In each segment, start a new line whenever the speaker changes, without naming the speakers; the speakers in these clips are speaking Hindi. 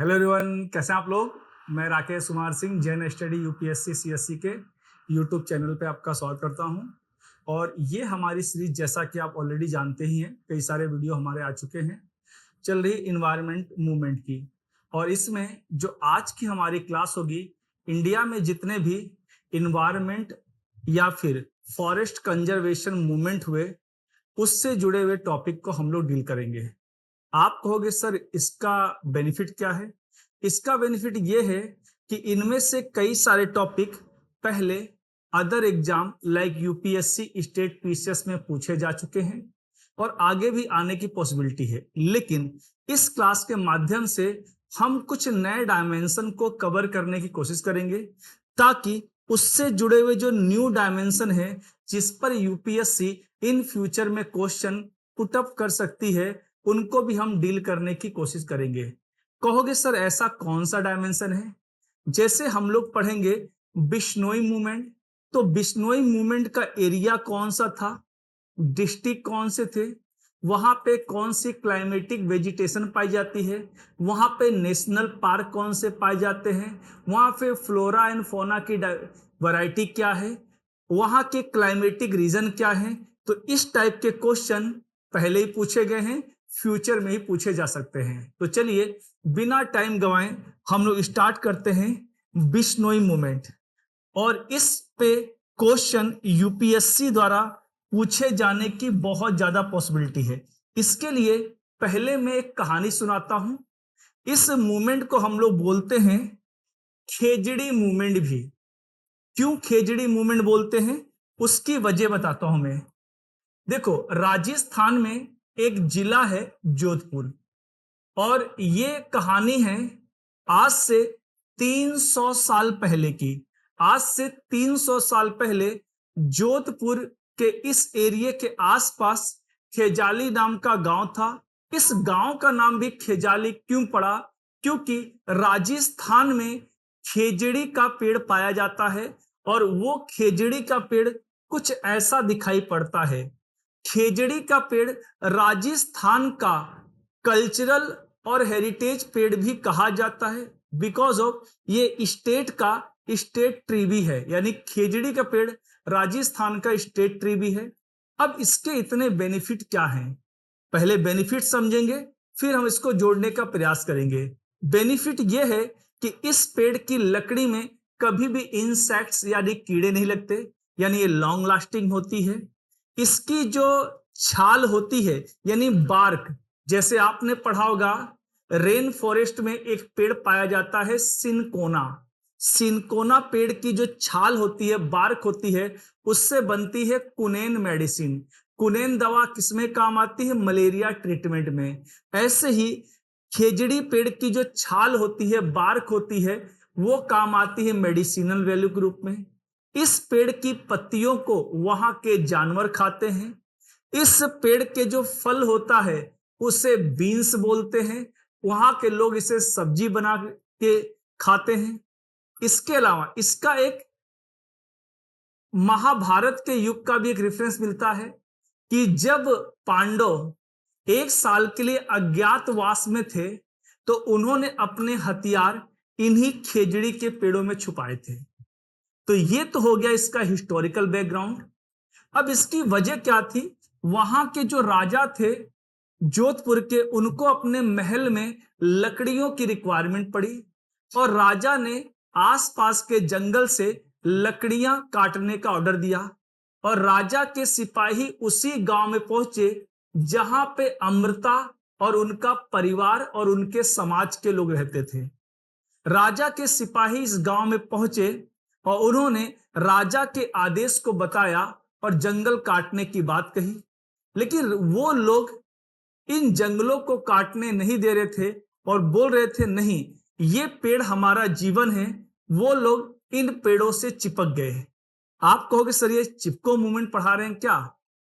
हेलो एवरीवन, कैसे हैं आप लोग। मैं Rakesh Kumar Singh Jain study UPSC CSC के यूट्यूब चैनल पे आपका स्वागत करता हूं। और ये हमारी सीरीज, जैसा कि आप ऑलरेडी जानते ही हैं, कई सारे वीडियो हमारे आ चुके हैं, चल रही इन्वायरमेंट मूवमेंट की। और इसमें जो आज की हमारी क्लास होगी, इंडिया में जितने भी इन्वायरमेंट या फिर फॉरेस्ट कंजर्वेशन मूवमेंट हुए, उससे जुड़े हुए टॉपिक को हम लोग डील करेंगे। आप कहोगे सर इसका बेनिफिट क्या है। इसका बेनिफिट ये है कि इनमें से कई सारे टॉपिक पहले other exam like UPSC state PCS में पूछे जा चुके हैं और आगे भी आने की पॉसिबिलिटी है। लेकिन इस क्लास के माध्यम से हम कुछ नए डायमेंशन को कवर करने की कोशिश करेंगे, ताकि उससे जुड़े हुए जो न्यू डायमेंशन है, जिस पर यूपीएससी इन फ्यूचर में क्वेश्चन पुटअप कर सकती है, उनको भी हम डील करने की कोशिश करेंगे। कहोगे सर ऐसा कौन सा डायमेंशन है। जैसे हम लोग पढ़ेंगे बिश्नोई मूवमेंट, तो बिश्नोई मूवमेंट का एरिया कौन सा था, डिस्ट्रिक्ट कौन से थे, वहां पे कौन सी क्लाइमेटिक वेजिटेशन पाई जाती है, वहां पे नेशनल पार्क कौन से पाए जाते हैं, वहां पे फ्लोरा एंड फौना की वैरायटी क्या है, वहां के क्लाइमेटिक रीजन क्या है। तो इस टाइप के क्वेश्चन पहले ही पूछे गए हैं, फ्यूचर में ही पूछे जा सकते हैं। तो चलिए बिना टाइम गवाएं हम लोग स्टार्ट करते हैं बिश्नोई मूवमेंट। और इस पे क्वेश्चन यूपीएससी द्वारा पूछे जाने की बहुत ज्यादा पॉसिबिलिटी है। इसके लिए पहले मैं एक कहानी सुनाता हूं। इस मूवमेंट को हम लोग बोलते हैं खेजड़ी मूवमेंट भी। क्यों खेजड़ी मूवमेंट बोलते हैं, उसकी वजह बताता हूं मैं। देखो, राजस्थान में एक जिला है जोधपुर, और ये कहानी है आज से 300 साल पहले की। आज से 300 साल पहले जोधपुर के इस एरिया के आसपास खेजाली नाम का गांव था। इस गांव का नाम भी खेजाली क्यों पड़ा, क्योंकि राजस्थान में खेजड़ी का पेड़ पाया जाता है, और वो खेजड़ी का पेड़ कुछ ऐसा दिखाई पड़ता है। खेजड़ी का पेड़ राजस्थान का कल्चरल और हेरिटेज पेड़ भी कहा जाता है, बिकॉज ऑफ ये स्टेट का स्टेट ट्री भी है, यानी खेजड़ी का पेड़ राजस्थान का स्टेट ट्री भी है। अब इसके इतने बेनिफिट क्या हैं, पहले बेनिफिट समझेंगे, फिर हम इसको जोड़ने का प्रयास करेंगे। बेनिफिट यह है कि इस पेड़ की लकड़ी में कभी भी इंसेक्ट्स यानी कीड़े नहीं लगते, यानी ये लॉन्ग लास्टिंग होती है। इसकी जो छाल होती है यानी बार्क, जैसे आपने पढ़ा होगा रेन फॉरेस्ट में एक पेड़ पाया जाता है सिनकोना। सिनकोना पेड़ की जो छाल होती है, बार्क होती है, उससे बनती है कुनेन मेडिसिन। कुनेन दवा किसमें काम आती है, मलेरिया ट्रीटमेंट में। ऐसे ही खेजड़ी पेड़ की जो छाल होती है, बार्क होती है, वो काम आती है मेडिसिनल वैल्यू के रूप में। इस पेड़ की पत्तियों को वहां के जानवर खाते हैं। इस पेड़ के जो फल होता है उसे बीन्स बोलते हैं, वहां के लोग इसे सब्जी बना के खाते हैं। इसके अलावा इसका एक महाभारत के युग का भी एक रेफरेंस मिलता है कि जब पांडव 1 साल के लिए अज्ञातवास में थे, तो उन्होंने अपने हथियार इन्हीं खेजड़ी के पेड़ों में छुपाए थे। तो ये तो हो गया इसका हिस्टोरिकल बैकग्राउंड। अब इसकी वजह क्या थी, वहां के जो राजा थे जोधपुर के, उनको अपने महल में लकड़ियों की रिक्वायरमेंट पड़ी, और राजा ने आसपास के जंगल से लकड़ियां काटने का ऑर्डर दिया। और राजा के सिपाही उसी गांव में पहुंचे जहां पे अमृता और उनका परिवार और उनके समाज के लोग रहते थे। राजा के सिपाही इस गांव में पहुंचे और उन्होंने राजा के आदेश को बताया और जंगल काटने की बात कही। लेकिन वो लोग इन जंगलों को काटने नहीं दे रहे थे और बोल रहे थे नहीं, ये पेड़ हमारा जीवन है। वो लोग इन पेड़ों से चिपक गए। आप कहोगे सर ये चिपको मूवमेंट पढ़ा रहे हैं क्या,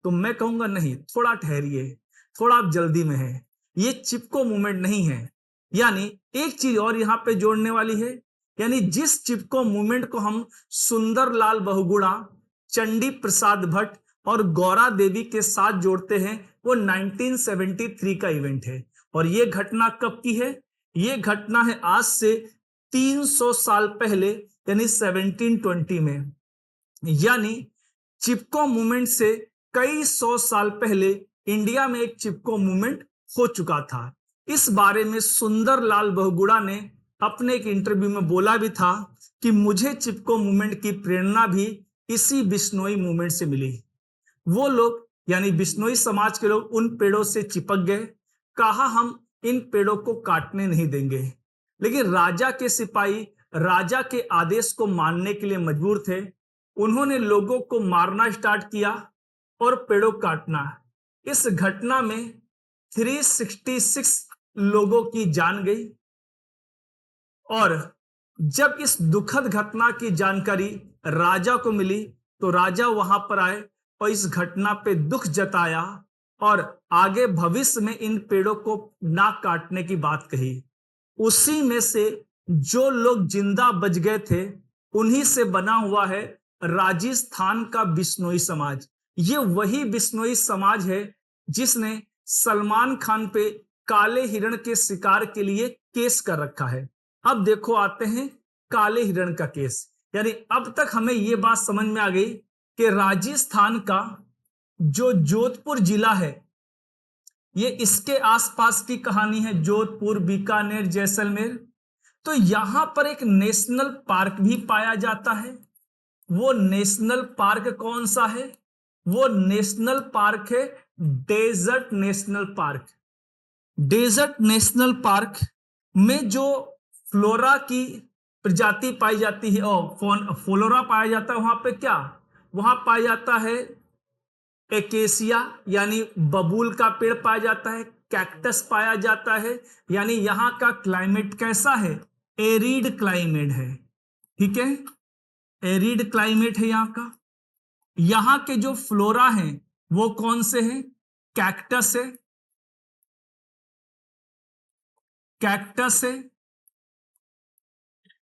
तो मैं कहूंगा नहीं, थोड़ा ठहरिए, थोड़ा आप जल्दी में है। ये चिपको मूवमेंट नहीं है। यानी एक चीज और यहां पे जोड़ने वाली है, यानी जिस चिपको मूवमेंट को हम सुंदरलाल बहुगुणा, चंडी प्रसाद भट्ट और गौरा देवी के साथ जोड़ते हैं, वो 1973 का इवेंट है। और ये घटना कब की है, ये घटना है आज से 300 साल पहले, यानी 1720 में। यानी चिपको मूवमेंट से कई सौ साल पहले इंडिया में एक चिपको मूवमेंट हो चुका था। इस बारे में सुंदरलाल बहुगुणा ने अपने एक इंटरव्यू में बोला भी था कि मुझे चिपको मूवमेंट की प्रेरणा भी इसी बिश्नोई मूवमेंट से मिली। वो लोग यानी बिश्नोई समाज के लोग उन पेड़ों से चिपक गए, कहा हम इन पेड़ों को काटने नहीं देंगे। लेकिन राजा के सिपाही राजा के आदेश को मानने के लिए मजबूर थे। उन्होंने लोगों को मारना स्टार्ट किया और पेड़ों काटना। इस घटना में 366 लोगों की जान गई। और जब इस दुखद घटना की जानकारी राजा को मिली तो राजा वहां पर आए और इस घटना पे दुख जताया और आगे भविष्य में इन पेड़ों को ना काटने की बात कही। उसी में से जो लोग जिंदा बच गए थे उन्हीं से बना हुआ है राजस्थान का बिश्नोई समाज। ये वही बिश्नोई समाज है जिसने सलमान खान पे काले हिरण के शिकार के लिए केस कर रखा है। अब देखो आते हैं काले हिरण का केस। यानी अब तक हमें ये बात समझ में आ गई कि राजस्थान का जो जोधपुर जिला है, ये इसके आसपास की कहानी है, जोधपुर, बीकानेर, जैसलमेर। तो यहां पर एक नेशनल पार्क भी पाया जाता है। वो नेशनल पार्क कौन सा है? वो नेशनल पार्क है desert national park. Desert national park में जो फ्लोरा की प्रजाति पाई जाती है और फ्लोरा पाया जाता है, वहां पे क्या वहां पाया जाता है एकेसिया यानी बबूल का पेड़ पाया जाता है, कैक्टस पाया जाता है। यानी यहाँ का क्लाइमेट कैसा है? एरिड क्लाइमेट है। ठीक है, एरिड क्लाइमेट है यहाँ का। यहाँ के जो फ्लोरा हैं वो कौन से हैं? कैक्टस है, कैक्टस है,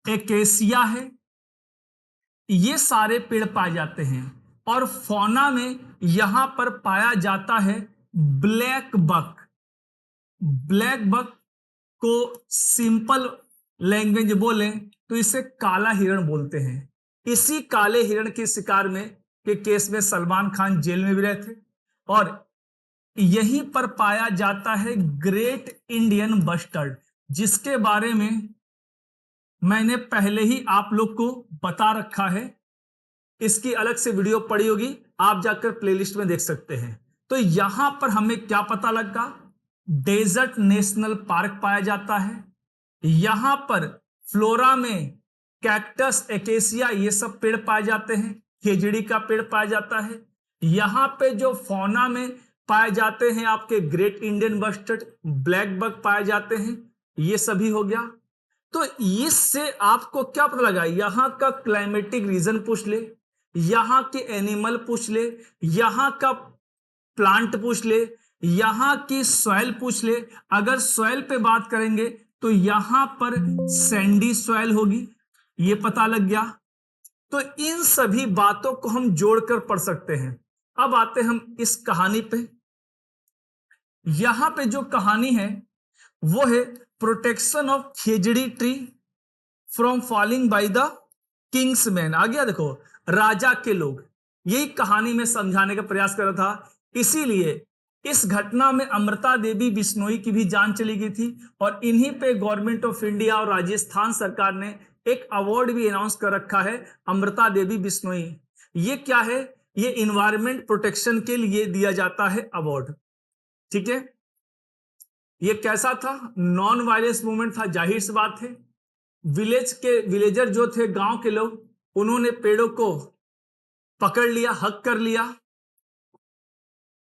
एकेसिया है, ये सारे पेड़ पाए जाते हैं। और फौना में यहां पर पाया जाता है ब्लैक बक। ब्लैक बक को सिंपल लैंग्वेज बोलें तो इसे काला हिरण बोलते हैं। इसी काले हिरण के शिकार में के केस में सलमान खान जेल में भी रहे थे। और यहीं पर पाया जाता है ग्रेट इंडियन बस्टर्ड, जिसके बारे में मैंने पहले ही आप लोग को बता रखा है। इसकी अलग से वीडियो पड़ी होगी, आप जाकर प्लेलिस्ट में देख सकते हैं। तो यहां पर हमें क्या पता लगा? डेजर्ट नेशनल पार्क पाया जाता है। यहां पर फ्लोरा में कैक्टस, एकेसिया ये सब पेड़ पाए जाते हैं, खेजड़ी का पेड़ पाया जाता है। यहां पे जो फौना में पाए जाते हैं आपके great Indian bustard, black buck पाए जाते हैं, ये सभी हो गया। तो इससे आपको क्या पता लगा? यहां का क्लाइमेटिक रीजन पूछ ले, यहां के एनिमल पूछ ले, यहां का प्लांट पूछ ले, यहां की सॉइल पूछ ले। अगर सॉइल पे बात करेंगे तो यहां पर सैंडी सॉइल होगी, ये पता लग गया। तो इन सभी बातों को हम जोड़कर पढ़ सकते हैं। अब आते हम इस कहानी पे। यहां पे जो कहानी है वो है protection of khejri tree from falling by the king's man. आ गया, देखो राजा के लोग, यही कहानी में समझाने का प्रयास कर रहा था। इसीलिए इस घटना में अमृता देवी बिश्नोई की भी जान चली गई थी। और इन्हीं पे गवर्नमेंट ऑफ इंडिया और राजस्थान सरकार ने एक अवार्ड भी अनाउंस कर रखा है, अमृता देवी बिश्नोई। ये क्या है? ये इन्वायरमेंट प्रोटेक्शन के लिए दिया जाता है अवार्ड। ठीक है, ये कैसा था? नॉन वायलेंस मूवमेंट था, जाहिर सी बात है। विलेजर जो थे, गांव के लोग, उन्होंने पेड़ों को पकड़ लिया, हक कर लिया।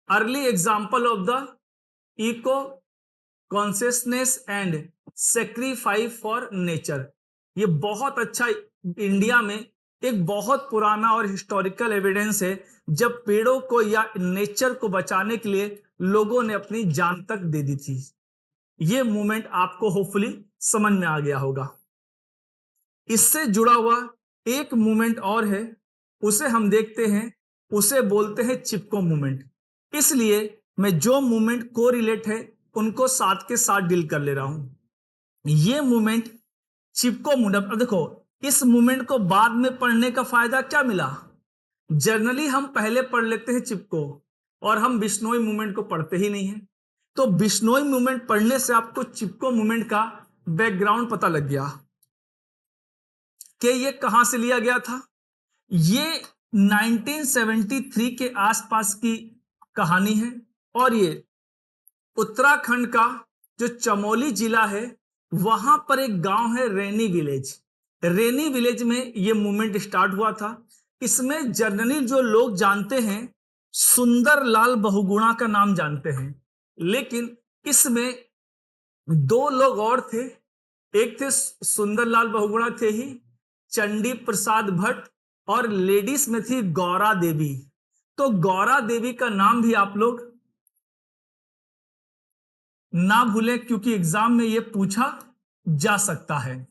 Early example of the eco consciousness and sacrifice for nature. ये बहुत अच्छा इंडिया में एक बहुत पुराना और हिस्टोरिकल एविडेंस है, जब पेड़ों को या नेचर को बचाने के लिए लोगों ने अपनी जान तक दे दी थी। ये मूवमेंट आपको होपफुली समझ में आ गया होगा। इससे जुड़ा हुआ एक मूवमेंट और है, उसे हम देखते हैं, उसे बोलते हैं चिपको मूवमेंट। इसलिए मैं जो मूवमेंट को रिलेट है उनको साथ के साथ डील कर ले रहा हूं। ये मूवमेंट चिपको मूवमेंट। अब देखो, इस मूवमेंट को बाद में पढ़ने का फायदा क्या मिला? जनरली हम पहले पढ़ लेते हैं चिपको, और हम बिश्नोई मूवमेंट को पढ़ते ही नहीं है। तो बिश्नोई मूवमेंट पढ़ने से आपको चिपको मूवमेंट का बैकग्राउंड पता लग गया कि ये कहां से लिया गया था। ये 1973 के आसपास की कहानी है, और ये उत्तराखंड का जो चमोली जिला है वहां पर एक गांव है रेनी विलेज। रेनी विलेज में ये मूवमेंट स्टार्ट हुआ था। इसमें जनरली जो लोग जानते हैं सुंदर लाल बहुगुणा का नाम जानते हैं, लेकिन इसमें दो लोग और थे। एक थे सुंदरलाल बहुगुणा थे ही, चंडी प्रसाद भट्ट, और लेडीज में थी गौरा देवी। तो गौरा देवी का नाम भी आप लोग ना भूलें, क्योंकि एग्जाम में यह पूछा जा सकता है।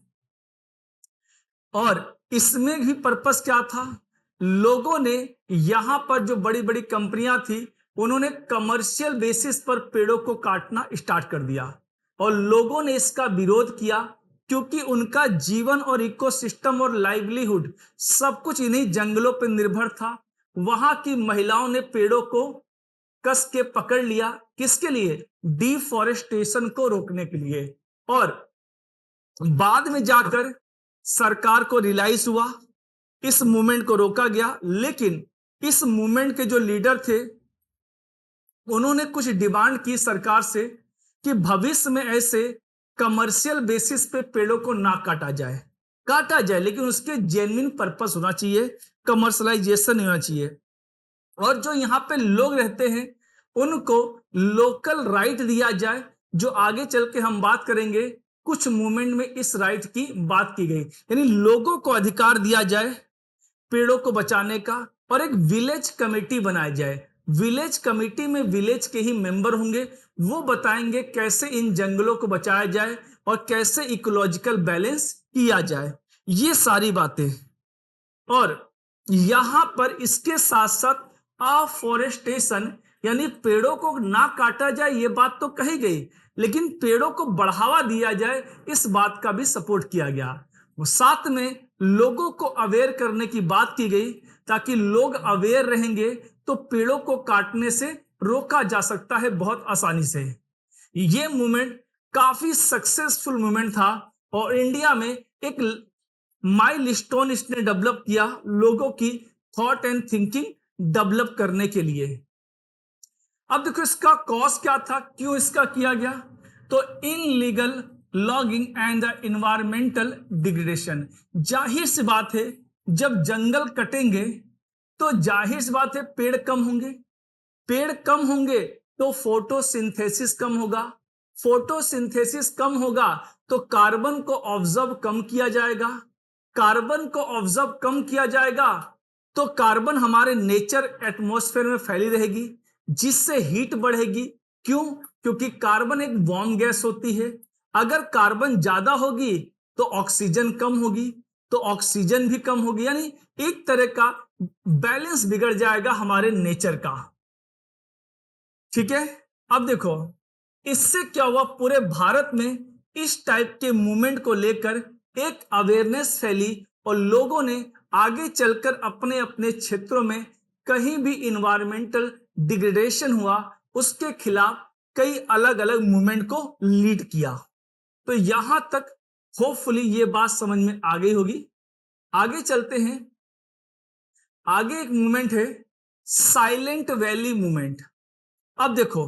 और इसमें भी पर्पस क्या था? लोगों ने यहां पर जो बड़ी बड़ी कंपनियां थी उन्होंने कमर्शियल बेसिस पर पेड़ों को काटना स्टार्ट कर दिया, और लोगों ने इसका विरोध किया, क्योंकि उनका जीवन और इकोसिस्टम और लाइवलीहुड सब कुछ इन्हीं जंगलों पर निर्भर था। वहां की महिलाओं ने पेड़ों को कस के पकड़ लिया, किसके लिए? डिफॉरेस्टेशन को रोकने के लिए। और बाद में जाकर सरकार को रियलाइज हुआ, इस मूवमेंट को रोका गया। लेकिन इस मूवमेंट के जो लीडर थे उन्होंने कुछ डिमांड की सरकार से कि भविष्य में ऐसे कमर्शियल बेसिस पे पेड़ों को ना काटा जाए, लेकिन उसके जेन्युइन पर्पस होना चाहिए, कमर्शलाइजेशन होना चाहिए। और जो यहाँ पे लोग रहते हैं उनको लोकल राइट दिया जाए, जो आगे चल के हम बात करेंगे। कुछ मूवमेंट में इस राइट की बात की गई, यानी लोगों को अधिकार दिया जाए पेड़ों को बचाने का, और एक विलेज कमेटी बनाई जाए। विलेज कमेटी में विलेज के ही मेंबर होंगे, वो बताएंगे कैसे इन जंगलों को बचाया जाए और कैसे इकोलॉजिकल बैलेंस किया जाए, ये सारी बातें। और यहां पर इसके साथ साथ अफॉरेस्टेशन, यानी पेड़ों को ना काटा जाए ये बात तो कही गई, लेकिन पेड़ों को बढ़ावा दिया जाए इस बात का भी सपोर्ट किया गया। वो साथ में लोगों को अवेयर करने की बात की गई, ताकि लोग अवेयर रहेंगे तो पेड़ों को काटने से रोका जा सकता है बहुत आसानी से। ये मूवमेंट काफी सक्सेसफुल मूवमेंट था, और इंडिया में एक माइलस्टोन इसने डेवलप किया लोगों की थॉट एंड थिंकिंग डेवलप करने के लिए। अब देखो इसका कॉज क्या था, क्यों इसका किया गया? तो illegal logging and the environmental degradation. जाहिर सी बात है, जब जंगल कटेंगे तो जाहिर सी बात है पेड़ कम होंगे। पेड़ कम होंगे तो फोटोसिंथेसिस कम होगा। फोटोसिंथेसिस कम होगा तो कार्बन को ऑब्जर्व कम किया जाएगा। कार्बन को ऑब्जर्व कम किया जाएगा तो कार्बन हमारे नेचर एटमॉस्फेयर में फैली रहेगी, जिससे हीट बढ़ेगी। क्यों? क्योंकि कार्बन एक वार्म गैस होती है। अगर कार्बन ज्यादा होगी तो ऑक्सीजन कम होगी, तो ऑक्सीजन भी कम होगी, यानी एक तरह का बैलेंस बिगड़ जाएगा हमारे नेचर का। ठीक है। अब देखो इससे क्या हुआ, पूरे भारत में इस टाइप के मूवमेंट को लेकर एक अवेयरनेस फैली, और लोगों ने आगे चलकर अपने अपने क्षेत्रों में कहीं भी इन्वायरमेंटल डिग्रेडेशन हुआ उसके खिलाफ कई अलग अलग मूवमेंट को लीड किया। तो यहां तक होपफुली ये बात समझ में आ गई होगी। आगे चलते हैं। आगे एक मूवमेंट है साइलेंट वैली मूवमेंट। अब देखो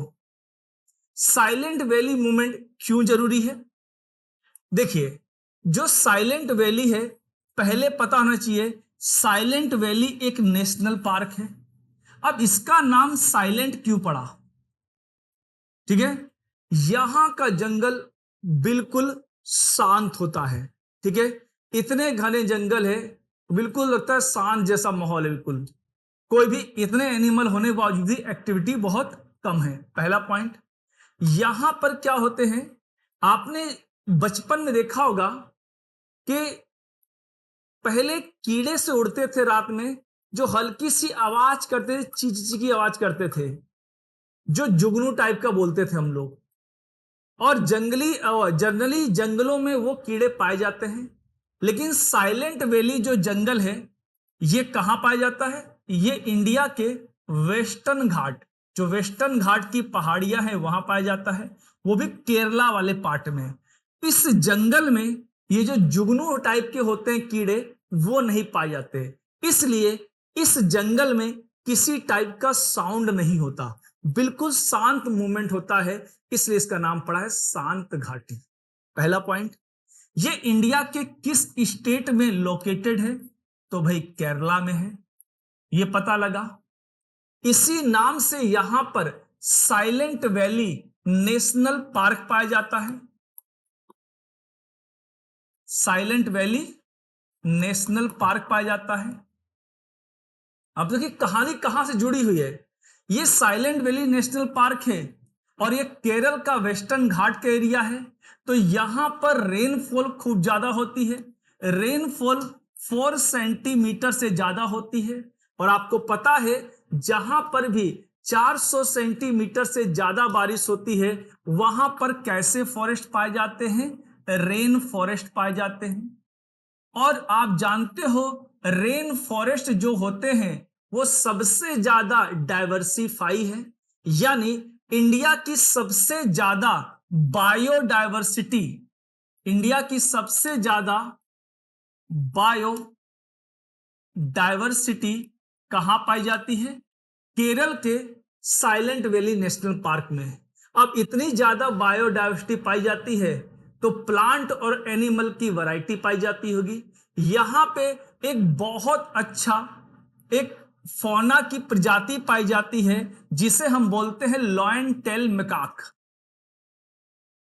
साइलेंट वैली मूवमेंट क्यों जरूरी है? देखिए, जो साइलेंट वैली है, पहले पता होना चाहिए साइलेंट वैली एक नेशनल पार्क है। अब इसका नाम साइलेंट क्यों पड़ा? ठीक है, यहां का जंगल बिल्कुल शांत होता है। ठीक है, इतने घने जंगल है, बिल्कुल लगता है शांत जैसा माहौल है। बिल्कुल कोई भी, इतने एनिमल होने के बावजूद भी एक्टिविटी बहुत कम है। पहला पॉइंट। यहां पर क्या होते हैं, आपने बचपन में देखा होगा कि पहले कीड़े से उड़ते थे रात में, जो हल्की सी आवाज करते थे, ची ची की आवाज करते थे, जो जुगनू टाइप का बोलते थे हम लोग। और जनरली जंगलों में वो कीड़े पाए जाते हैं। लेकिन साइलेंट वैली जो जंगल है ये कहां पाया जाता है? ये इंडिया के वेस्टर्न घाट, जो वेस्टर्न घाट की पहाड़ियां हैं वहां पाया जाता है, वो भी केरला वाले पार्ट में। इस जंगल में ये जो जुगनू टाइप के होते हैं कीड़े वो नहीं पाए जाते, इसलिए इस जंगल में किसी टाइप का साउंड नहीं होता, बिल्कुल शांत मूवमेंट होता है, इसलिए इसका नाम पड़ा है शांत घाटी। पहला पॉइंट। ये इंडिया के किस स्टेट में लोकेटेड है? तो भाई केरला में है, ये पता लगा। इसी नाम से यहां पर साइलेंट वैली नेशनल पार्क पाया जाता है। साइलेंट वैली नेशनल पार्क पाया जाता है। अब देखिए कहानी कहां से जुड़ी हुई है। ये साइलेंट वैली नेशनल पार्क है और ये केरल का वेस्टर्न घाट का एरिया है, तो यहां पर रेनफॉल खूब ज्यादा होती है। रेनफॉल 4 सेंटीमीटर से ज्यादा होती है। और आपको पता है जहां पर भी 400 सेंटीमीटर से ज्यादा बारिश होती है वहां पर कैसे फॉरेस्ट पाए जाते हैं? रेन फॉरेस्ट पाए जाते हैं। और आप जानते हो रेन फॉरेस्ट जो होते हैं वो सबसे ज्यादा डाइवर्सिफाई है, यानी इंडिया की सबसे ज्यादा बायोडाइवर्सिटी, इंडिया की सबसे ज्यादा बायोडाइवर्सिटी कहां पाई जाती है? केरल के साइलेंट वैली नेशनल पार्क में। अब इतनी ज्यादा बायोडाइवर्सिटी पाई जाती है तो प्लांट और एनिमल की वैरायटी पाई जाती होगी। यहां पे एक बहुत अच्छा एक फौना की प्रजाति पाई जाती है जिसे हम बोलते हैं lion tail macaque.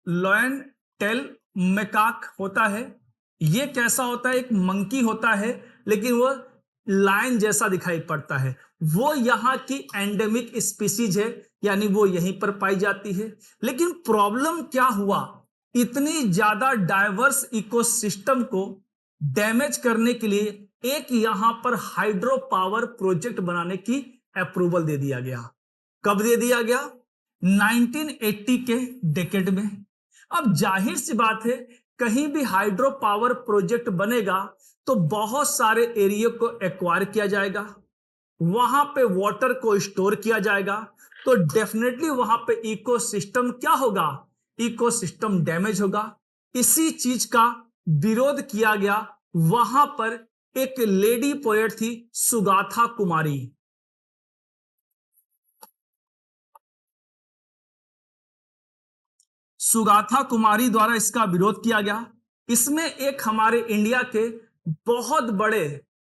Lion tail macaque होता है, ये कैसा होता है? एक मंकी होता है लेकिन वो लायन जैसा दिखाई पड़ता है। वो यहाँ की एंडेमिक स्पीसीज है, यानी वो यहीं पर पाई जाती है। लेकिन प्रॉब्लम क्या हुआ? इतनी ज्यादा डाइवर्स इकोसिस्टम को डैमेज करने के लिए एक यहां पर हाइड्रो पावर प्रोजेक्ट बनाने की अप्रूवल दे दिया गया। कब दे दिया गया? 1980 के डेकेड में। अब जाहिर सी बात है कहीं भी हाइड्रो पावर प्रोजेक्ट बनेगा तो बहुत सारे एरिया को एक्वायर किया जाएगा, वहां पे वाटर को स्टोर किया जाएगा, तो डेफिनेटली वहां पे इकोसिस्टम क्या होगा? इकोसिस्टम डैमेज होगा। इसी चीज का विरोध किया गया। वहां पर एक लेडी पोएट थी सुगाथा कुमारी। सुगाथा कुमारी द्वारा इसका विरोध किया गया। इसमें एक हमारे इंडिया के बहुत बड़े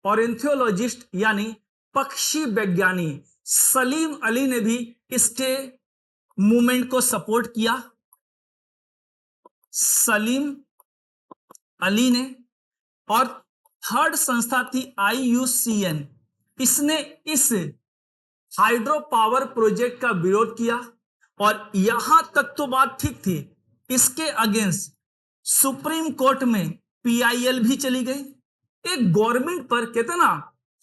ऑर्निथोलॉजिस्ट यानी पक्षी विज्ञानी सलीम अली ने भी इसके मूवमेंट को सपोर्ट किया। सलीम अली ने। और थर्ड संस्था थी IUCN, इसने इस हाइड्रो पावर प्रोजेक्ट का विरोध किया। और यहां तक तो बात ठीक थी, इसके अगेंस्ट सुप्रीम कोर्ट में PIL भी चली गई। एक गवर्नमेंट पर कहते ना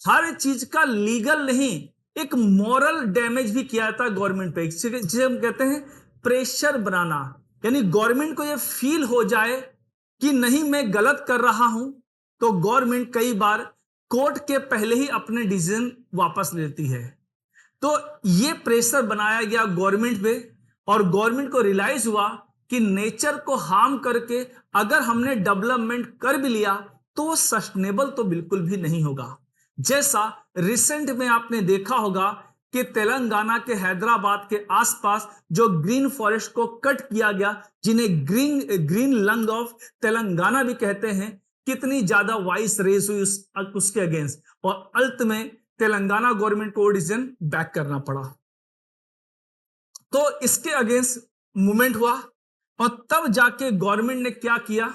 हर चीज का लीगल नहीं, एक मॉरल डैमेज भी किया था गवर्नमेंट पे, जिसे हम कहते हैं प्रेशर बनाना। यानी गवर्नमेंट को यह फील हो जाए कि नहीं मैं गलत कर रहा हूं, तो गवर्नमेंट कई बार कोर्ट के पहले ही अपने डिसीजन वापस लेती है। तो ये प्रेशर बनाया गया गवर्नमेंट पे और गवर्नमेंट को रियलाइज हुआ कि नेचर को हार्म करके अगर हमने डेवलपमेंट कर भी लिया तो वो सस्टेनेबल तो बिल्कुल भी नहीं होगा। जैसा रिसेंट में आपने देखा होगा कि तेलंगाना के हैदराबाद के आसपास जो ग्रीन फॉरेस्ट को कट किया गया, जिन्हें ग्रीन लंग ऑफ तेलंगाना भी कहते हैं, कितनी ज्यादा वॉइस रेज हुई उसके अगेंस्ट, और अंत में तेलंगाना गवर्नमेंट को डिसीजन बैक करना पड़ा। तो इसके अगेंस्ट मूवमेंट हुआ और तब जाके गवर्नमेंट ने क्या किया,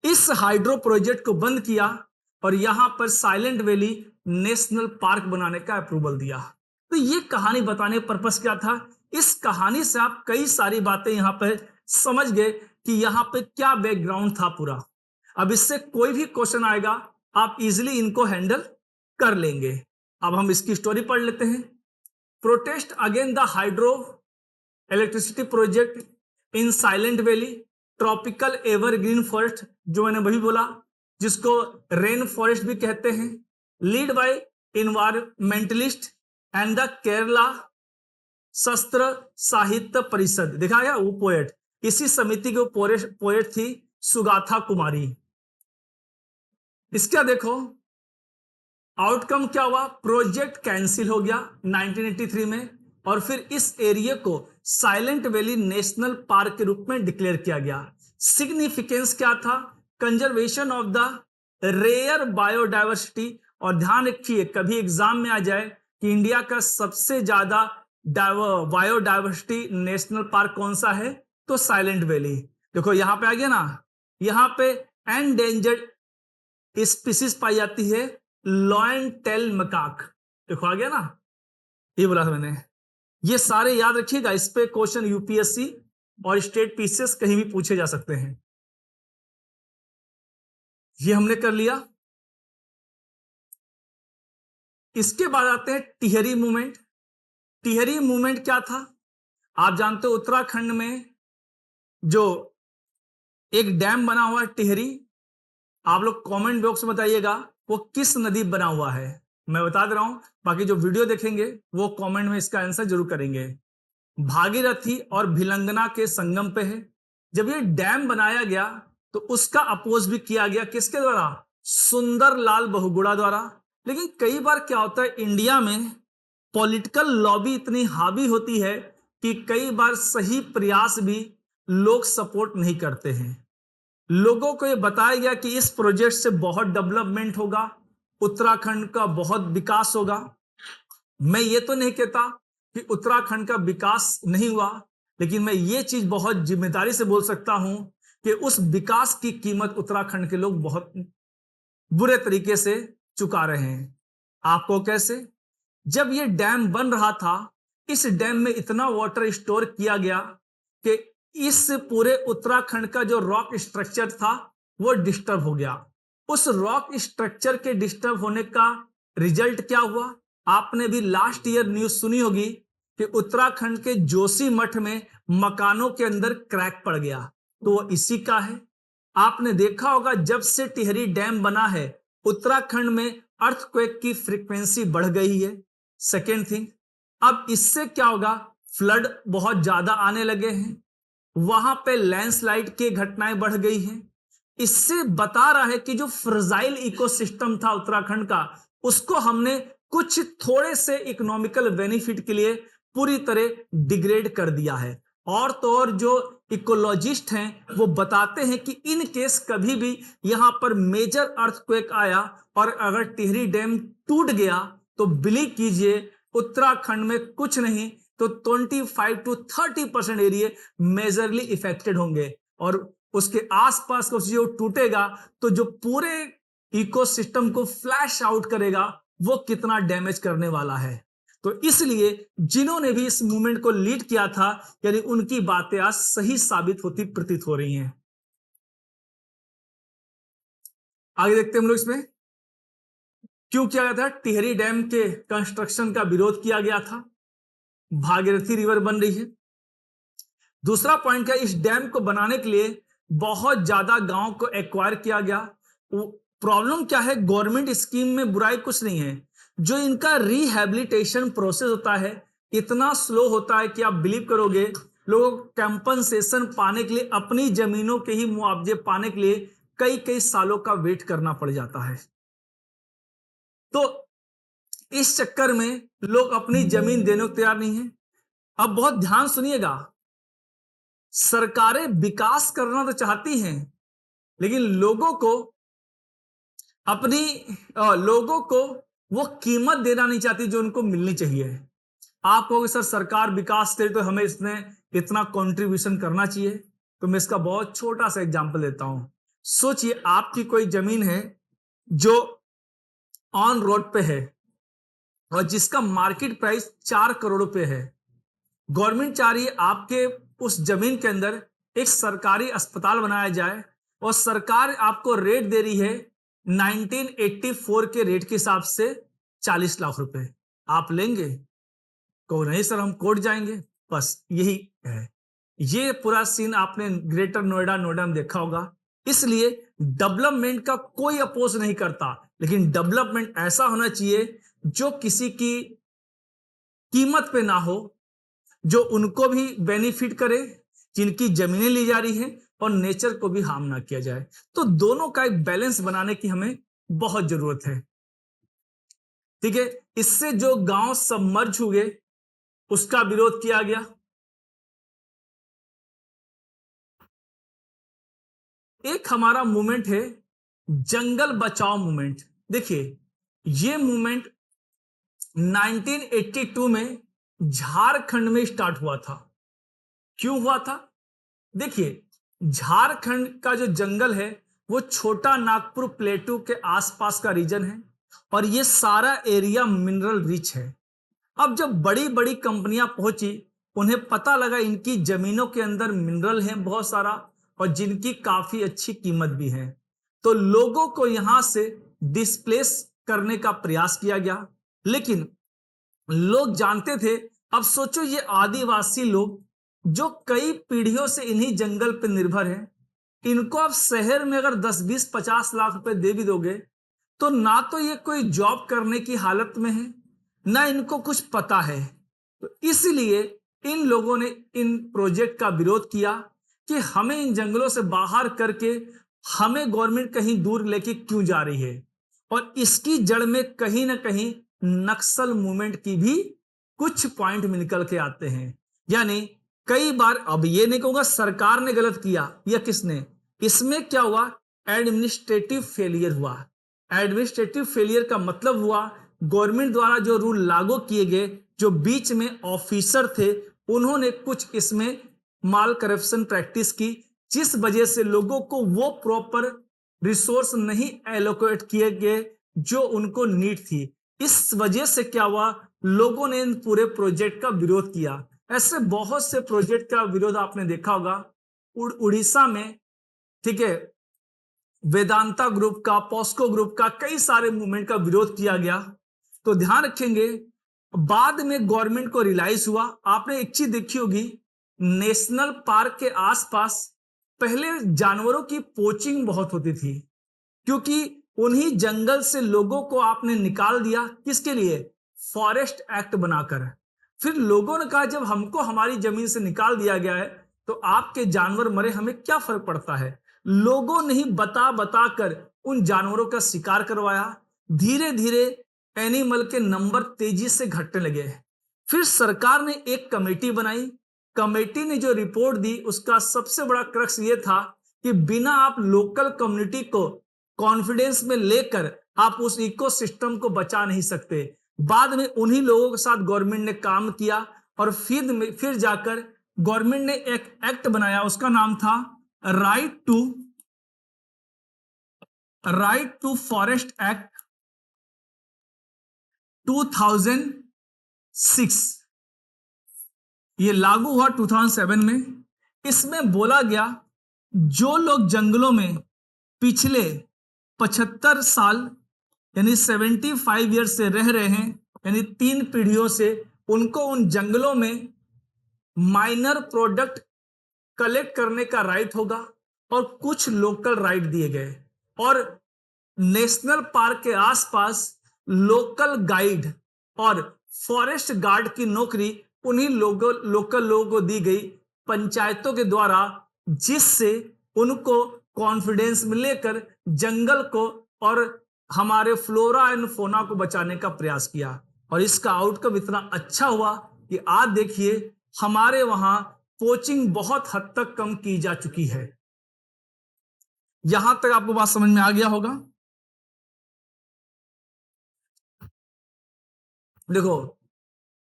इस हाइड्रो प्रोजेक्ट को बंद किया और यहां पर साइलेंट वैली नेशनल पार्क बनाने का अप्रूवल दिया। तो ये कहानी बताने का पर्पस क्या था? इस कहानी से आप कई सारी बातें यहां पर समझ गए कि यहां पे क्या बैकग्राउंड था पूरा। अब इससे कोई भी क्वेश्चन आएगा आप इजीली इनको हैंडल कर लेंगे। अब हम इसकी स्टोरी पढ़ लेते हैं। Protest against the hydro electricity project in silent valley, tropical evergreen forest जो मैंने वही बोला, जिसको रेन फॉरेस्ट भी कहते हैं, lead by environmentalist and the Kerala शस्त्र साहित्य परिषद। देखा गया वो पोएट, इसी समिति के पोएट थी सुगाथा कुमारी। इसका देखो आउटकम क्या हुआ, प्रोजेक्ट कैंसिल हो गया 1983 में, और फिर इस एरिया को साइलेंट वैली नेशनल पार्क के रूप में डिक्लेयर किया गया। सिग्निफिकेंस क्या था, conservation of the rare biodiversity. और ध्यान रखिए कभी एग्जाम में आ जाए कि इंडिया का सबसे ज्यादा बायोडाइवर्सिटी नेशनल पार्क कौन सा है, तो साइलेंट वैली। देखो यहां पे आ गया ना, यहां पे एंडेंजर्ड स्पीसीज पाई जाती है, लॉयन टेल मकाक। देखो आ गया ना, ये बोला था मैंने। ये सारे याद रखिएगा, इस पे क्वेश्चन यूपीएससी और स्टेट पीसीएस कहीं भी पूछे जा सकते हैं। ये हमने कर लिया। इसके बाद आते हैं टिहरी मूवमेंट। टिहरी मूवमेंट क्या था, आप जानते हो उत्तराखंड में जो एक डैम बना हुआ है टिहरी, आप लोग कमेंट बॉक्स में बताइएगा वो किस नदी बना हुआ है। मैं बता दे रहा हूं, बाकी जो वीडियो देखेंगे वो कमेंट में इसका आंसर जरूर करेंगे। भागीरथी और भिलंगना के संगम पे है। जब ये डैम बनाया गया तो उसका अपोज भी किया गया, किसके द्वारा, सुंदरलाल बहुगुणा द्वारा। लेकिन कई बार क्या होता है इंडिया में पॉलिटिकल लॉबी इतनी हावी होती है कि कई बार सही प्रयास भी लोग सपोर्ट नहीं करते हैं। लोगों को यह बताया गया कि इस प्रोजेक्ट से बहुत डेवलपमेंट होगा, उत्तराखंड का बहुत विकास होगा। मैं ये तो नहीं कहता कि उत्तराखंड का विकास नहीं हुआ, लेकिन मैं ये चीज बहुत जिम्मेदारी से बोल सकता हूं कि उस विकास की कीमत उत्तराखंड के लोग बहुत बुरे तरीके से चुका रहे हैं। आपको कैसे, जब ये डैम बन रहा था, इस डैम में इतना वाटर स्टोर किया गया कि इस पूरे उत्तराखंड का जो रॉक स्ट्रक्चर था वो डिस्टर्ब हो गया। उस रॉक स्ट्रक्चर के डिस्टर्ब होने का रिजल्ट क्या हुआ, आपने भी लास्ट ईयर न्यूज सुनी होगी कि उत्तराखंड के जोशी मठ में मकानों के अंदर क्रैक पड़ गया, तो वो इसी का है। आपने देखा होगा जब से टिहरी डैम बना है उत्तराखंड में अर्थक्वेक की फ्रीक्वेंसी बढ़ गई है। सेकेंड थिंग, अब इससे क्या होगा, फ्लड बहुत ज्यादा आने लगे हैं, वहां पे लैंडस्लाइड की घटनाएं बढ़ गई हैं। इससे बता रहा है कि जो फ्रजाइल इकोसिस्टम था उत्तराखंड का, उसको हमने कुछ थोड़े से इकोनॉमिकल बेनिफिट के लिए पूरी तरह डिग्रेड कर दिया है। और तो और जो इकोलॉजिस्ट हैं वो बताते हैं कि इन केस कभी भी यहां पर मेजर अर्थक्वेक आया और अगर टिहरी डैम टूट गया तो बिलीव कीजिए उत्तराखंड में कुछ नहीं तो 25 to 30% एरिया मेजरली इफेक्टेड होंगे, और उसके आसपास का जो टूटेगा तो जो पूरे इकोसिस्टम को फ्लैश आउट करेगा वो कितना डैमेज करने वाला है। तो इसलिए जिन्होंने भी इस मूवमेंट को लीड किया था, यानी उनकी बातें आज सही साबित होती प्रतीत हो रही हैं। आगे देखते हैं हम लोग इसमें क्यों किया गया था। टिहरी डैम के कंस्ट्रक्शन का विरोध किया गया था, भागीरथी रिवर बन रही है। दूसरा पॉइंट क्या, इस डैम को बनाने के लिए बहुत ज्यादा गांव को एक्वायर किया गया। प्रॉब्लम क्या है, गवर्नमेंट स्कीम में बुराई कुछ नहीं है, जो इनका रिहैबिलिटेशन प्रोसेस होता है इतना स्लो होता है कि आप बिलीव करोगे लोगों को कंपनसेशन पाने के लिए, अपनी जमीनों के ही मुआवजे पाने के लिए कई कई सालों का वेट करना पड़ जाता है। तो इस चक्कर में लोग अपनी जमीन देने को तैयार नहीं है। अब बहुत ध्यान सुनिएगा, सरकारें विकास करना तो चाहती हैं, लेकिन लोगों को वो कीमत देना नहीं चाहती जो उनको मिलनी चाहिए। आप कहोगे सर सरकार विकास करे तो हमें इसमें इतना कंट्रीब्यूशन करना चाहिए, तो मैं इसका बहुत छोटा सा एग्जांपल देता हूं। सोचिए आपकी कोई जमीन है जो ऑन रोड पे है और जिसका मार्केट प्राइस 4 करोड़ रुपए है। गवर्नमेंट चाह रही है आपके उस जमीन के अंदर एक सरकारी अस्पताल बनाया जाए, और सरकार आपको रेट दे रही है 1984 के रेट के हिसाब से 40 लाख रुपए। आप लेंगे? कहो नहीं सर हम कोर्ट जाएंगे। बस यही है, ये पूरा सीन आपने ग्रेटर नोएडा में देखा होगा। इसलिए डेवलपमेंट का कोई अपोज नहीं करता, लेकिन डेवलपमेंट ऐसा होना चाहिए जो किसी की कीमत पे ना हो, जो उनको भी बेनिफिट करे, जिनकी जमीनें ली जा रही हैं और नेचर को भी हार्म ना किया जाए। तो दोनों का एक बैलेंस बनाने की हमें बहुत जरूरत है। ठीक है, इससे जो गांव सबमर्ज हुए उसका विरोध किया गया। एक हमारा मूवमेंट है जंगल बचाओ मूवमेंट। देखिए, ये मूवमेंट 1982 में झारखंड में स्टार्ट हुआ था। क्यों हुआ था? देखिए, झारखंड का जो जंगल है वो छोटा नागपुर प्लेटू के आसपास का रीजन है और ये सारा एरिया मिनरल रिच है। अब जब बड़ी बड़ी कंपनियां पहुंची, उन्हें पता लगा इनकी जमीनों के अंदर मिनरल है बहुत सारा और जिनकी काफी अच्छी कीमत भी है, तो लोगों को यहां से डिस्प्लेस करने का प्रयास किया गया। लेकिन लोग जानते थे, अब सोचो ये आदिवासी लोग जो कई पीढ़ियों से इन्हीं जंगल पर निर्भर हैं, इनको अब शहर में अगर 10 20 50 लाख रुपए दे भी दोगे तो ना तो ये कोई जॉब करने की हालत में है, ना इनको कुछ पता है। तो इसलिए इन लोगों ने इन प्रोजेक्ट का विरोध किया कि हमें इन जंगलों से बाहर करके हमें गवर्नमेंट कहीं दूर लेके क्यों जा रही है। और इसकी जड़ में कहीं ना कहीं नक्सल मूवमेंट की भी कुछ पॉइंट में निकल के आते हैं। यानी कई बार, अब ये नहीं कहूंगा सरकार ने गलत किया या किसने, इसमें क्या हुआ, एडमिनिस्ट्रेटिव फेलियर हुआ। एडमिनिस्ट्रेटिव फेलियर का मतलब हुआ गवर्नमेंट द्वारा जो रूल लागू किए गए, जो बीच में ऑफिसर थे उन्होंने कुछ इसमें माल करप्शन प्रैक्टिस की, जिस वजह से लोगों को वो प्रॉपर रिसोर्स नहीं एलोकेट किए गए जो उनको नीड थी। इस वजह से क्या हुआ, लोगों ने इन पूरे प्रोजेक्ट का विरोध किया। ऐसे बहुत से प्रोजेक्ट का विरोध आपने देखा होगा उड़ीसा में। ठीक है, वेदांता ग्रुप का, पॉस्को ग्रुप का, कई सारे मूवमेंट का विरोध किया गया। तो ध्यान रखेंगे, बाद में गवर्नमेंट को रियलाइज हुआ। आपने एक चीज देखी होगी, नेशनल पार्क के आसपास पहले जानवरों की पोचिंग बहुत होती थी, क्योंकि उन्हीं जंगल से लोगों को आपने निकाल दिया। किसके लिए? फॉरेस्ट एक्ट बनाकर। फिर लोगों ने कहा जब हमको हमारी जमीन से निकाल दिया गया है तो आपके जानवर मरे, हमें क्या फर्क पड़ता है। लोगों ने ही बता बता कर उन जानवरों का शिकार करवाया। धीरे धीरे एनिमल के नंबर तेजी से घटने लगे। फिर सरकार ने एक कमेटी बनाई। कमेटी ने जो रिपोर्ट दी उसका सबसे बड़ा क्रक्स ये था कि बिना आप लोकल कम्युनिटी को कॉन्फिडेंस में लेकर आप उस इकोसिस्टम को बचा नहीं सकते। बाद में उन्हीं लोगों के साथ गवर्नमेंट ने काम किया और फिर जाकर गवर्नमेंट ने एक एक्ट बनाया, उसका नाम था राइट टू फॉरेस्ट एक्ट 2006। ये लागू हुआ 2007 में। इसमें बोला गया जो लोग जंगलों में पिछले 75 साल यानी 75 ईयर्स से रह रहे हैं, यानी 3 पीढ़ियों से, उनको उन जंगलों में माइनर प्रोडक्ट कलेक्ट करने का राइट होगा और कुछ लोकल राइट दिए गए। और नेशनल पार्क के आसपास लोकल गाइड और फॉरेस्ट गार्ड की नौकरी उन्हीं लोकल लोगों को दी गई पंचायतों के द्वारा, जिससे उनको कॉन्फिडेंस में लेकर जंगल को और हमारे फ्लोरा एंड फोना को बचाने का प्रयास किया। और इसका आउटकम इतना अच्छा हुआ कि आज देखिए हमारे वहां पोचिंग बहुत हद तक कम की जा चुकी है। यहां तक आपको बात समझ में आ गया होगा। देखो,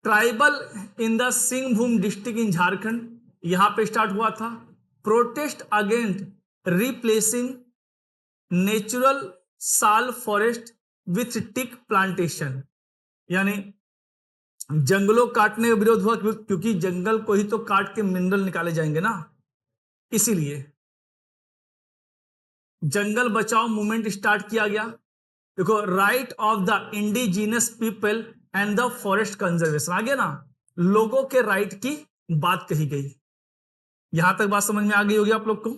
tribal in the Singhbhum district in Jharkhand, यहां पे स्टार्ट हुआ था। प्रोटेस्ट अगेंस्ट रिप्लेसिंग नेचुरल साल फॉरेस्ट विथ टिक प्लांटेशन, यानी जंगलों काटने का विरोध हुआ, क्योंकि जंगल को ही तो काट के मिनरल निकाले जाएंगे ना, इसीलिए जंगल बचाओ मूवमेंट स्टार्ट किया गया। देखो, right of the indigenous people and the forest conservation, आ गया ना, लोगों के राइट की बात कही गई। यहां तक बात समझ में आ गई होगी आप लोग को।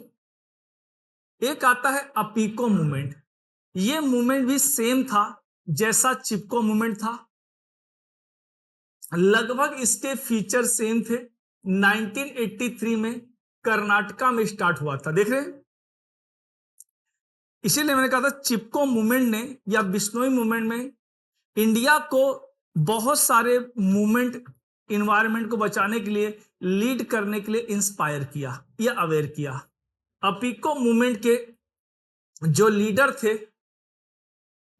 एक आता है अपीको मूवमेंट। ये मूवमेंट भी सेम था जैसा चिपको मूवमेंट था, लगभग इसके फीचर सेम थे। 1983 में कर्नाटका में स्टार्ट हुआ था, देख रहे हैं। इसीलिए मैंने कहा था चिपको मूवमेंट ने या बिश्नोई मूवमेंट में इंडिया को बहुत सारे मूवमेंट इन्वायरमेंट को बचाने के लिए, लीड करने के लिए इंस्पायर किया या अवेयर किया। अपीको मूवमेंट के जो लीडर थे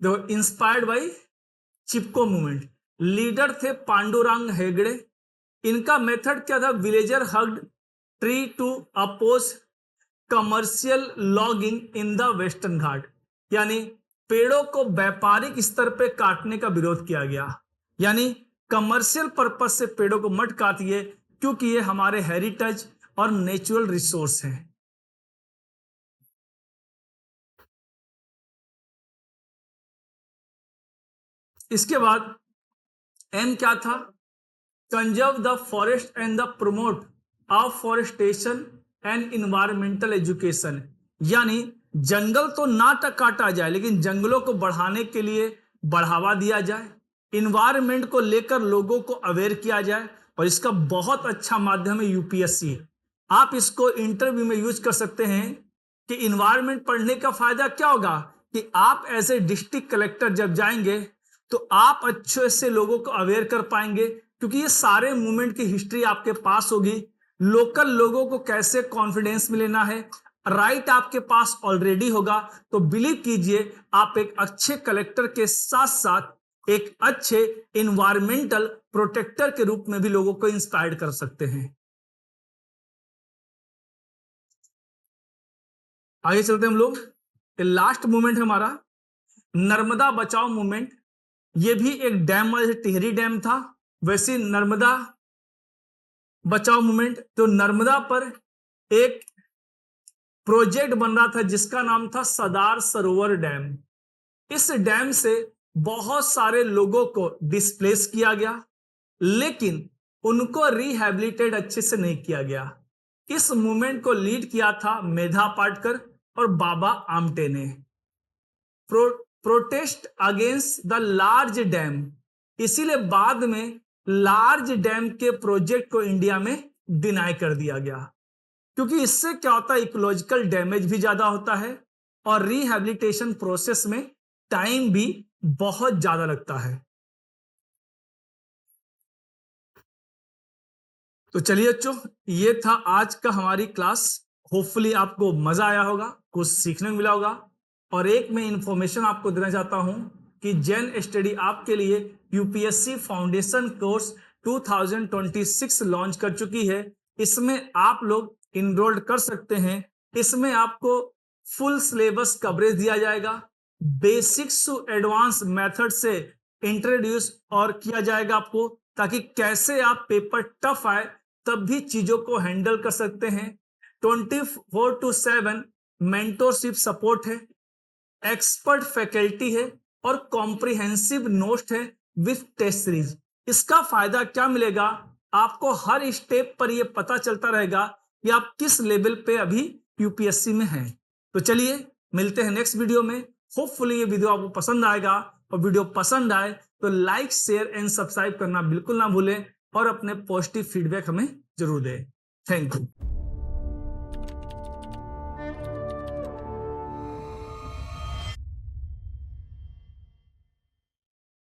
they were inspired by Chipko movement. Leader थे पांडुरंग हेगड़े। इनका मेथड क्या था? Villager hugged tree to oppose commercial logging in the western Ghat, यानी पेड़ों को व्यापारिक स्तर पे काटने का विरोध किया गया। यानी कमर्शियल पर्पस से पेड़ों को मत काटिए, क्योंकि ये हमारे हेरिटेज और नेचुरल रिसोर्स हैं। इसके बाद एम क्या था? Conserve the forest and the promote afforestation and environmental education, यानी जंगल तो ना काटा जाए, लेकिन जंगलों को बढ़ाने के लिए बढ़ावा दिया जाए, इन्वायरमेंट को लेकर लोगों को अवेयर किया जाए। और इसका बहुत अच्छा माध्यम है यूपीएससी। आप इसको इंटरव्यू में यूज कर सकते हैं कि इन्वायरमेंट पढ़ने का फायदा क्या होगा कि आप एज ए डिस्ट्रिक्ट कलेक्टर जब जाएंगे तो आप अच्छे से लोगों को अवेयर कर पाएंगे, क्योंकि ये सारे मूवमेंट की हिस्ट्री आपके पास होगी। लोकल लोगों को कैसे कॉन्फिडेंस में लेना है, राइट आपके पास ऑलरेडी होगा। तो बिलीव कीजिए आप एक अच्छे कलेक्टर के साथ साथ एक अच्छे इन्वायरमेंटल प्रोटेक्टर के रूप में भी लोगों को इंस्पायर कर सकते हैं। आगे चलते हैं हम लोग। लास्ट मूवमेंट है हमारा नर्मदा बचाओ मूवमेंट। ये भी एक डैम, जैसे टिहरी डैम था वैसे नर्मदा बचाओ मूवमेंट। तो नर्मदा पर एक प्रोजेक्ट बन रहा था जिसका नाम था सरदार सरोवर डैम। इस डैम से बहुत सारे लोगों को डिस्प्लेस किया गया, लेकिन उनको रिहैबिलिटेट अच्छे से नहीं किया गया। इस मूवमेंट को लीड किया था मेधा पाटकर और बाबा आमटे ने। Protest against the large dam, इसीलिए बाद में लार्ज डैम के प्रोजेक्ट को इंडिया में डिनाई कर दिया गया, क्योंकि इससे क्या होता है, इकोलॉजिकल डैमेज भी ज्यादा होता है और रिहैबिलिटेशन प्रोसेस में टाइम भी बहुत ज्यादा लगता है। तो चलिए बच्चों, ये था आज का हमारी क्लास। होपफुली आपको मजा आया होगा, कुछ सीखने को मिला होगा। और एक मैं इंफॉर्मेशन आपको देना चाहता हूं कि जेन स्टडी आपके लिए यूपीएससी फाउंडेशन कोर्स 2026 लॉन्च कर चुकी है। इसमें आप लोग इनरोल्ड कर सकते हैं। इसमें आपको फुल सिलेबस कवरेज दिया जाएगा, बेसिक्स टू एडवांस मेथड से इंट्रोड्यूस और किया जाएगा आपको, ताकि कैसे आप पेपर टफ आए तब भी चीजों को हैंडल कर सकते हैं। 24/7 मेंटोरशिप सपोर्ट है, एक्सपर्ट फैकल्टी है और कॉम्प्रिहेंसिव नोट्स है विथ टेस्ट सीरीज। इसका फायदा क्या मिलेगा? आपको हर स्टेप पर यह पता चलता रहेगा कि आप किस लेवल पे अभी यूपीएससी में हैं। तो चलिए मिलते हैं नेक्स्ट वीडियो में। होपफुली ये वीडियो आपको पसंद आएगा, और वीडियो पसंद आए तो लाइक शेयर एंड सब्सक्राइब करना बिल्कुल ना भूलें और अपने पॉजिटिव फीडबैक हमें जरूर दें। Thank you.